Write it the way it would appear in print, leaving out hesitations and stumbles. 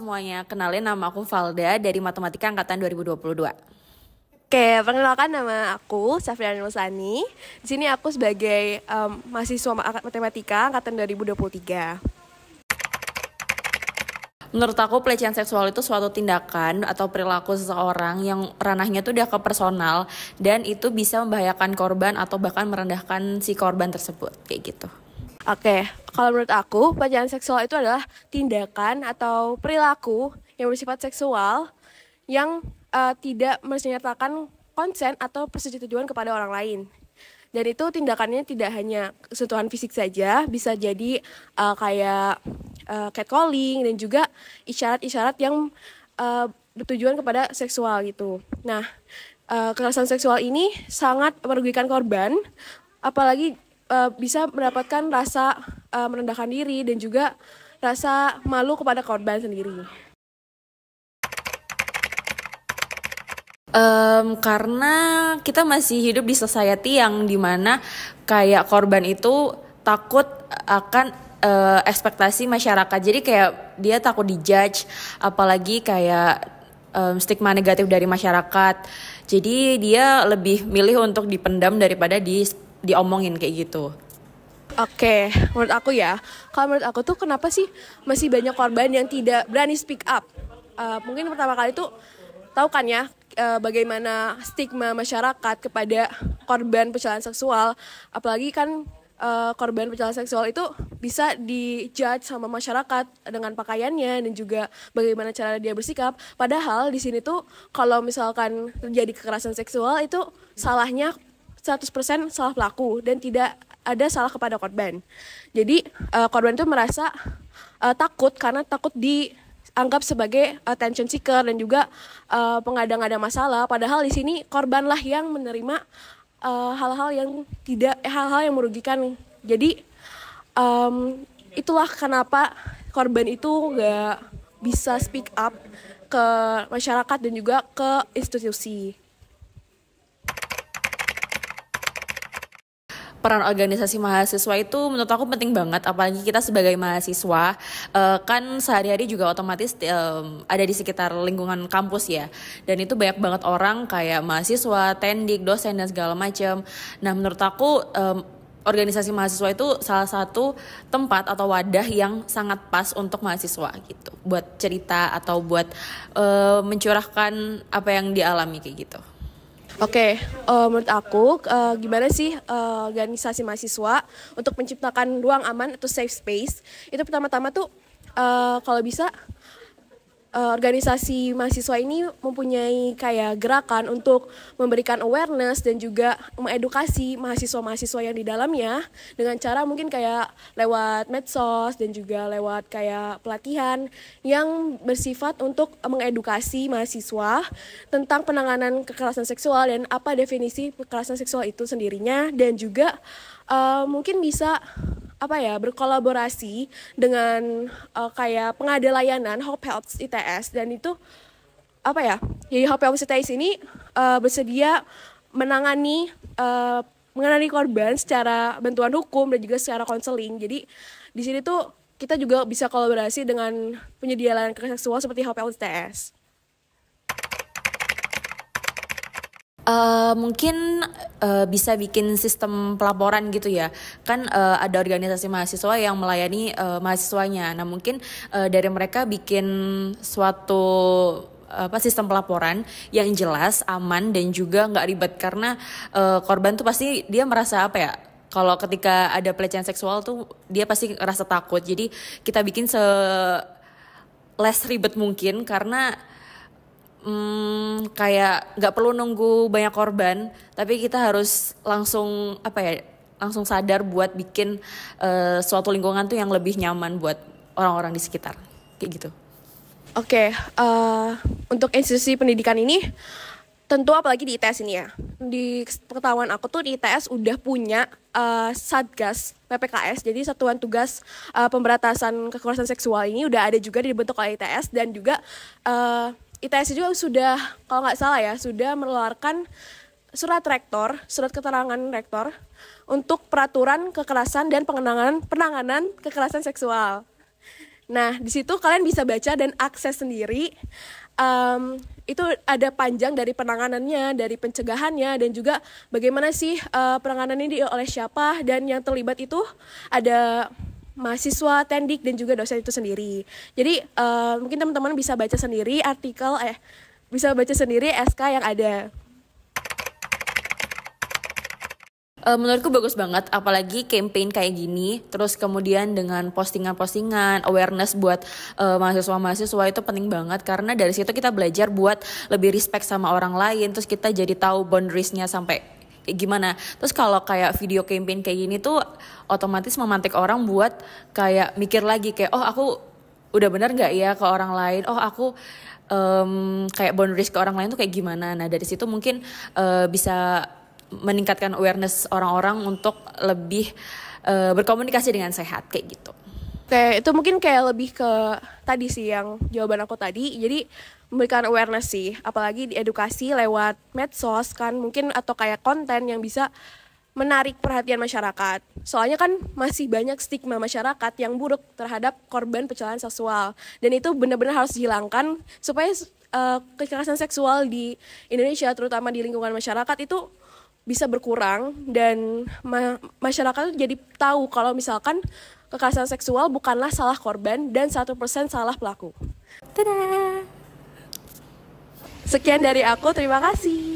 semuanya, kenalin nama aku Valda dari Matematika Angkatan 2022. Oke, perkenalkan nama aku Safriani Nusani. Di sini aku sebagai mahasiswa matematika angkatan 2023. Menurut aku pelecehan seksual itu suatu tindakan atau perilaku seseorang yang ranahnya tuh udah ke personal dan itu bisa membahayakan korban atau bahkan merendahkan si korban tersebut, kayak gitu. Oke, kalau menurut aku pelecehan seksual itu adalah tindakan atau perilaku yang bersifat seksual yang tidak menyertakan konsen atau persetujuan kepada orang lain. Dan itu tindakannya tidak hanya sentuhan fisik saja, bisa jadi kayak catcalling dan juga isyarat-isyarat yang bertujuan kepada seksual gitu. Nah, kekerasan seksual ini sangat merugikan korban, apalagi bisa mendapatkan rasa merendahkan diri dan juga rasa malu kepada korban sendiri. Karena kita masih hidup di society yang dimana kayak korban itu takut akan ekspektasi masyarakat. Jadi kayak dia takut dijudge, apalagi kayak stigma negatif dari masyarakat. Jadi dia lebih milih untuk dipendam daripada diomongin kayak gitu. Oke, menurut aku ya, kalau menurut aku tuh kenapa sih masih banyak korban yang tidak berani speak up? Mungkin pertama kali tuh tahu kan ya bagaimana stigma masyarakat kepada korban pelecehan seksual, apalagi kan korban pelecehan seksual itu bisa dijudge sama masyarakat dengan pakaiannya dan juga bagaimana cara dia bersikap. Padahal di sini tuh kalau misalkan terjadi kekerasan seksual itu salahnya 100% salah pelaku dan tidak ada salah kepada korban. Jadi korban itu merasa takut karena takut dianggap sebagai attention seeker dan juga pengada-ngada masalah. Padahal di sini korbanlah yang menerima hal-hal yang merugikan. Jadi itulah kenapa korban itu nggak bisa speak up ke masyarakat dan juga ke institusi. Peran organisasi mahasiswa itu menurut aku penting banget, apalagi kita sebagai mahasiswa kan sehari-hari juga otomatis ada di sekitar lingkungan kampus ya, dan itu banyak banget orang kayak mahasiswa, tendik, dosen dan segala macam. Nah menurut aku organisasi mahasiswa itu salah satu tempat atau wadah yang sangat pas untuk mahasiswa gitu, buat cerita atau buat mencurahkan apa yang dialami kayak gitu. Oke, menurut aku gimana sih organisasi mahasiswa untuk menciptakan ruang aman atau safe space? Itu pertama-tama tuh kalau bisa organisasi mahasiswa ini mempunyai kayak gerakan untuk memberikan awareness dan juga mengedukasi mahasiswa-mahasiswa yang di dalamnya dengan cara mungkin kayak lewat medsos dan juga lewat kayak pelatihan yang bersifat untuk mengedukasi mahasiswa tentang penanganan kekerasan seksual dan apa definisi kekerasan seksual itu sendirinya, dan juga mungkin bisa berkolaborasi dengan kayak pengada layanan Hope Helps ITS, dan itu jadi Hope Helps ITS ini bersedia menangani korban secara bantuan hukum dan juga secara konseling. Jadi di sini tuh kita juga bisa kolaborasi dengan penyedia layanan kekerasan seksual seperti Hope Helps ITS. Mungkin bisa bikin sistem pelaporan gitu ya. Kan ada organisasi mahasiswa yang melayani mahasiswanya. Nah mungkin dari mereka bikin suatu sistem pelaporan yang jelas, aman dan juga nggak ribet, karena korban tuh pasti dia merasa kalau ketika ada pelecehan seksual tuh dia pasti rasa takut. Jadi kita bikin less ribet mungkin, karena kayak nggak perlu nunggu banyak korban, tapi kita harus langsung sadar buat bikin suatu lingkungan tuh yang lebih nyaman buat orang-orang di sekitar kayak gitu. Oke, untuk institusi pendidikan ini tentu apalagi di ITS ini ya, di pengetahuan aku tuh di ITS udah punya Satgas PPKS, jadi Satuan Tugas Pemberantasan Kekerasan Seksual ini udah ada juga dibentuk oleh ITS, dan juga ITS juga sudah, kalau nggak salah ya, sudah mengeluarkan surat keterangan rektor untuk peraturan kekerasan dan penanganan kekerasan seksual. Nah, di situ kalian bisa baca dan akses sendiri. Itu ada panjang dari penanganannya, dari pencegahannya, dan juga bagaimana sih penanganan ini oleh siapa, dan yang terlibat itu ada mahasiswa, tendik, dan juga dosen itu sendiri. Jadi mungkin teman-teman bisa baca sendiri bisa baca sendiri SK yang ada. Menurutku bagus banget, apalagi campaign kayak gini, terus kemudian dengan postingan-postingan, awareness buat mahasiswa-mahasiswa itu penting banget, karena dari situ kita belajar buat lebih respect sama orang lain, terus kita jadi tahu boundariesnya sampai kayak gimana. Terus kalau kayak video campaign kayak gini tuh otomatis memantik orang buat kayak mikir lagi kayak, oh aku udah benar nggak ya ke orang lain, oh aku kayak boundaries ke orang lain tuh kayak gimana. Nah dari situ mungkin bisa meningkatkan awareness orang-orang untuk lebih berkomunikasi dengan sehat kayak gitu. Oke, itu mungkin kayak lebih ke tadi sih yang jawaban aku tadi. Jadi memberikan awareness sih, apalagi di edukasi lewat medsos kan mungkin, atau kayak konten yang bisa menarik perhatian masyarakat. Soalnya kan masih banyak stigma masyarakat yang buruk terhadap korban pelecehan seksual. Dan itu benar-benar harus dihilangkan supaya kekerasan seksual di Indonesia, terutama di lingkungan masyarakat itu bisa berkurang, dan masyarakat jadi tahu kalau misalkan kekerasan seksual bukanlah salah korban dan 1% salah pelaku. Tada! Sekian dari aku, terima kasih.